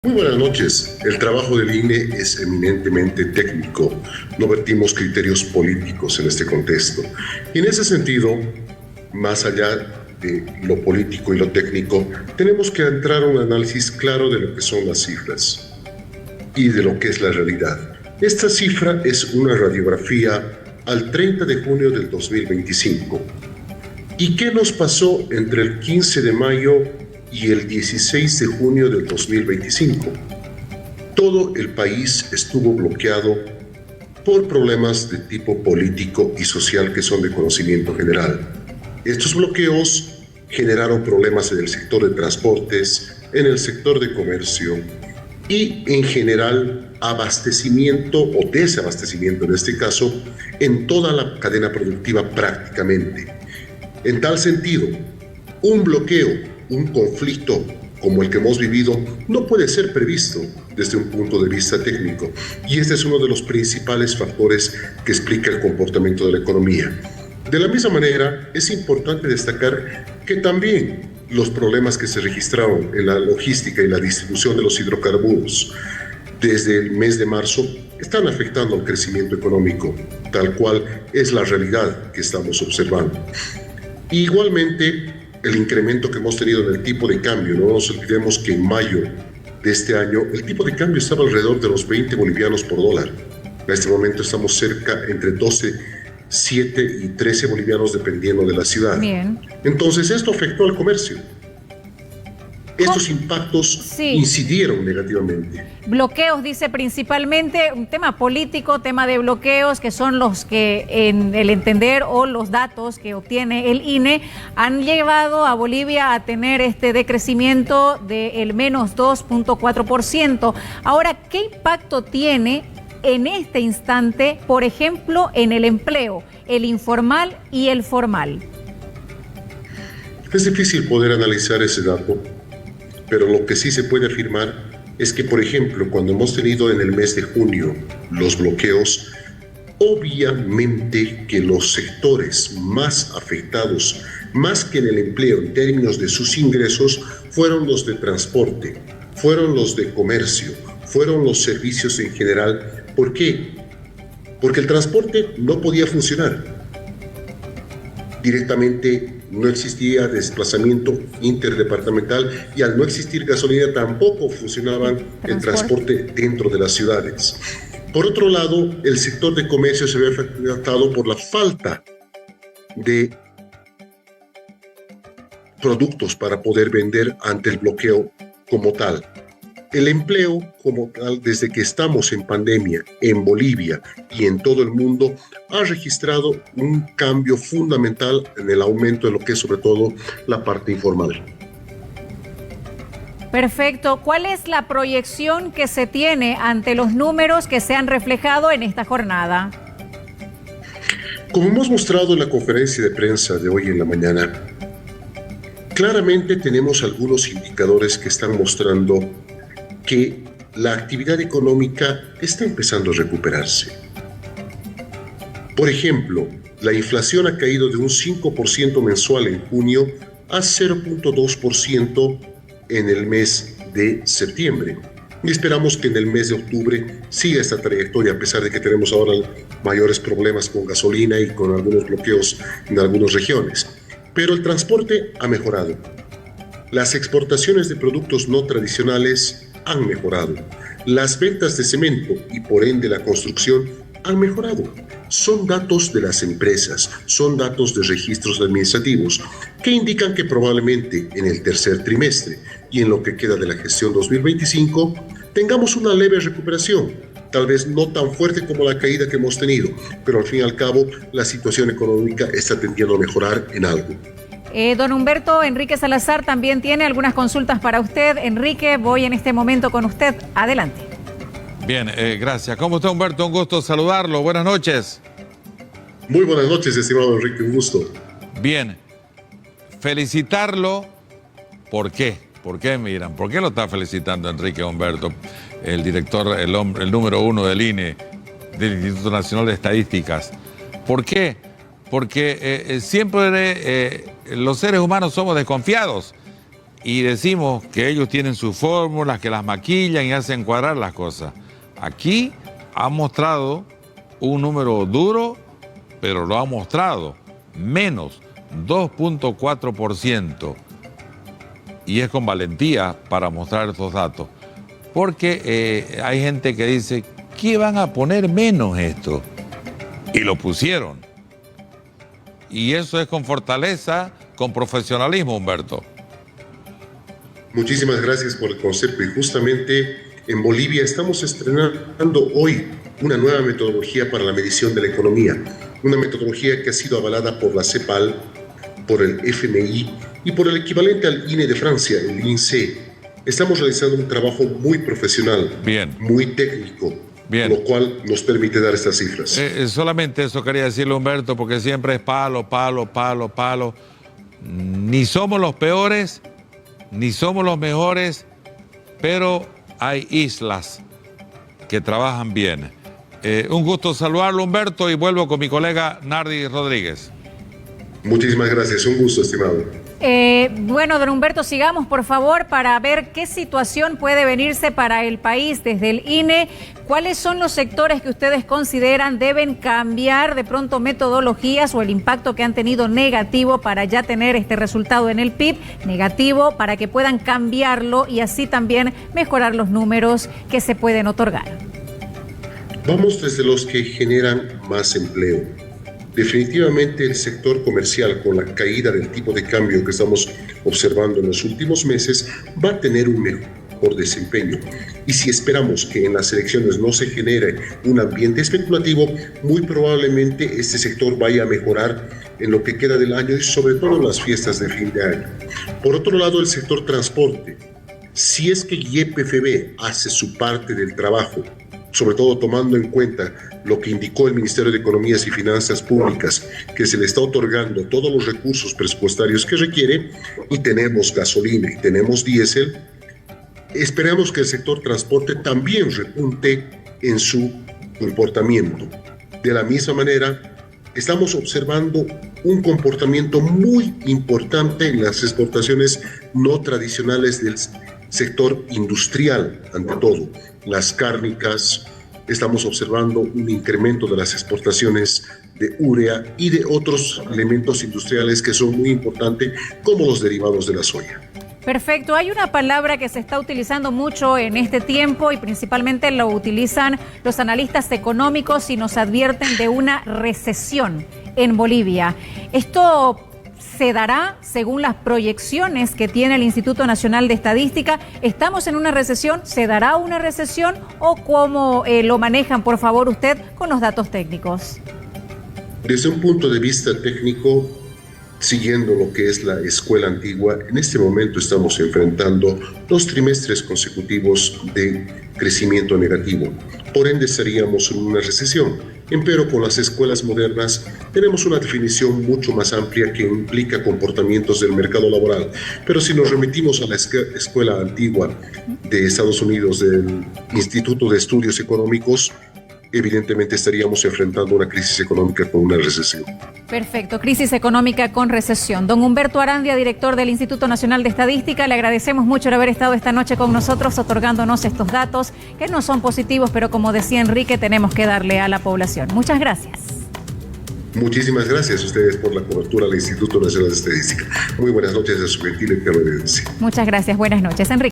Muy buenas noches. El trabajo del INE es eminentemente técnico. No vertimos criterios políticos en este contexto. Y en ese sentido, más allá de lo político y lo técnico, tenemos que entrar a un análisis claro de lo que son las cifras y de lo que es la realidad. Esta cifra es una radiografía al 30 de junio del 2025. ¿Y qué nos pasó entre el 15 de mayo y el 16 de junio del 2025? Todo el país estuvo bloqueado por problemas de tipo político y social que son de conocimiento general. Estos bloqueos generaron problemas en el sector de transportes, en el sector de comercio y en general abastecimiento o desabastecimiento en este caso en toda la cadena productiva prácticamente. En tal sentido, un bloqueo, un conflicto como el que hemos vivido no puede ser previsto desde un punto de vista técnico, y este es uno de los principales factores que explica el comportamiento de la economía. De la misma manera, es importante destacar que también los problemas que se registraron en la logística y la distribución de los hidrocarburos desde el mes de marzo están afectando al crecimiento económico, tal cual es la realidad que estamos observando. Igualmente, el incremento que hemos tenido en el tipo de cambio, no nos olvidemos que en mayo de este año el tipo de cambio estaba alrededor de los 20 bolivianos por dólar. En este momento estamos cerca entre 12, 7 y 13 bolivianos dependiendo de la ciudad. Bien. Entonces esto afectó al comercio. Estos impactos incidieron negativamente. Bloqueos, dice principalmente, un tema político, tema de bloqueos, que son los que en el entender o los datos que obtiene el INE han llevado a Bolivia a tener este decrecimiento del menos 2.4%. Ahora, ¿qué impacto tiene en este instante, por ejemplo, en el empleo, el informal y el formal? Es difícil poder analizar ese dato, pero lo que sí se puede afirmar es que, por ejemplo, cuando hemos tenido en el mes de junio los bloqueos, obviamente que los sectores más afectados, más que en el empleo en términos de sus ingresos, fueron los de transporte, fueron los de comercio, fueron los servicios en general. ¿Por qué? Porque el transporte no podía funcionar. Directamente no existía desplazamiento interdepartamental y al no existir gasolina tampoco funcionaba el transporte dentro de las ciudades. Por otro lado, el sector de comercio se ve afectado por la falta de productos para poder vender ante el bloqueo como tal. El empleo como tal, desde que estamos en pandemia en Bolivia y en todo el mundo, ha registrado un cambio fundamental en el aumento de lo que es sobre todo la parte informal. Perfecto. ¿Cuál es la proyección que se tiene ante los números que se han reflejado en esta jornada? Como hemos mostrado en la conferencia de prensa de hoy en la mañana, claramente tenemos algunos indicadores que están mostrando que la actividad económica está empezando a recuperarse. Por ejemplo, la inflación ha caído de un 5% mensual en junio a 0.2% en el mes de septiembre. Y esperamos que en el mes de octubre siga esta trayectoria, a pesar de que tenemos ahora mayores problemas con gasolina y con algunos bloqueos en algunas regiones. Pero el transporte ha mejorado. Las exportaciones de productos no tradicionales han mejorado. Las ventas de cemento y por ende la construcción han mejorado. Son datos de las empresas, son datos de registros administrativos que indican que probablemente en el tercer trimestre y en lo que queda de la gestión 2025 tengamos una leve recuperación, tal vez no tan fuerte como la caída que hemos tenido, pero al fin y al cabo la situación económica está tendiendo a mejorar en algo. Don Humberto Enrique Salazar también tiene algunas consultas para usted. Enrique, voy en este momento con usted. Adelante. Bien, gracias. ¿Cómo está, Humberto? Un gusto saludarlo. Buenas noches. Muy buenas noches, estimado Enrique. Un gusto. Bien. Felicitarlo. ¿Por qué? ¿Por qué, miran? ¿Por qué lo está felicitando Enrique Humberto, el director, el número 1 del INE, del Instituto Nacional de Estadísticas? ¿Por qué? Porque siempre los seres humanos somos desconfiados y decimos que ellos tienen sus fórmulas, que las maquillan y hacen cuadrar las cosas. Aquí ha mostrado un número duro, pero lo ha mostrado, menos 2.4%. Y es con valentía para mostrar estos datos. Porque hay gente que dice, ¿qué van a poner menos esto? Y lo pusieron. Y eso es con fortaleza, con profesionalismo, Humberto. Muchísimas gracias por el concepto. Y justamente en Bolivia estamos estrenando hoy una nueva metodología para la medición de la economía. Una metodología que ha sido avalada por la CEPAL, por el FMI y por el equivalente al INE de Francia, el INSEE. Estamos realizando un trabajo muy profesional, bien, muy técnico, lo cual nos permite dar estas cifras. Solamente eso quería decirle, Humberto, porque siempre es palo, palo, palo, palo. Ni somos los peores, ni somos los mejores, pero hay islas que trabajan bien. Un gusto saludarlo, Humberto, y vuelvo con mi colega Nardi Rodríguez. Muchísimas gracias, un gusto, estimado. Bueno, don Humberto, sigamos por favor para ver qué situación puede venirse para el país desde el INE. ¿Cuáles son los sectores que ustedes consideran deben cambiar de pronto metodologías o el impacto que han tenido negativo para ya tener este resultado en el PIB negativo, para que puedan cambiarlo y así también mejorar los números que se pueden otorgar? Vamos desde los que generan más empleo. Definitivamente el sector comercial, con la caída del tipo de cambio que estamos observando en los últimos meses, va a tener un mejor desempeño. Y si esperamos que en las elecciones no se genere un ambiente especulativo, muy probablemente este sector vaya a mejorar en lo que queda del año y sobre todo en las fiestas de fin de año. Por otro lado, el sector transporte. Si es que YPFB hace su parte del trabajo, sobre todo tomando en cuenta lo que indicó el Ministerio de Economías y Finanzas Públicas, que se le está otorgando todos los recursos presupuestarios que requiere, y tenemos gasolina y tenemos diésel, esperamos que el sector transporte también repunte en su comportamiento. De la misma manera, estamos observando un comportamiento muy importante en las exportaciones no tradicionales del sector industrial, ante todo, las cárnicas. Estamos observando un incremento de las exportaciones de urea y de otros elementos industriales que son muy importantes, como los derivados de la soya. Perfecto. Hay una palabra que se está utilizando mucho en este tiempo y principalmente lo utilizan los analistas económicos y nos advierten de una recesión en Bolivia. ¿Esto se dará según las proyecciones que tiene el Instituto Nacional de Estadística? ¿Estamos en una recesión? ¿Se dará una recesión? ¿O cómo lo manejan, por favor, usted con los datos técnicos? Desde un punto de vista técnico, siguiendo lo que es la escuela antigua, en este momento estamos enfrentando 2 trimestres consecutivos de crecimiento negativo. Por ende, estaríamos en una recesión. Empero con las escuelas modernas tenemos una definición mucho más amplia que implica comportamientos del mercado laboral. Pero si nos remitimos a la escuela antigua de Estados Unidos, del Instituto de Estudios Económicos, evidentemente estaríamos enfrentando una crisis económica con una recesión. Perfecto, crisis económica con recesión. Don Humberto Arandia, director del Instituto Nacional de Estadística, le agradecemos mucho por haber estado esta noche con nosotros otorgándonos estos datos que no son positivos, pero como decía Enrique, tenemos que darle a la población. Muchas gracias. Muchísimas gracias a ustedes por la cobertura al Instituto Nacional de Estadística. Muy buenas noches a su gentil teleaudiencia. Muchas gracias, buenas noches, Enrique.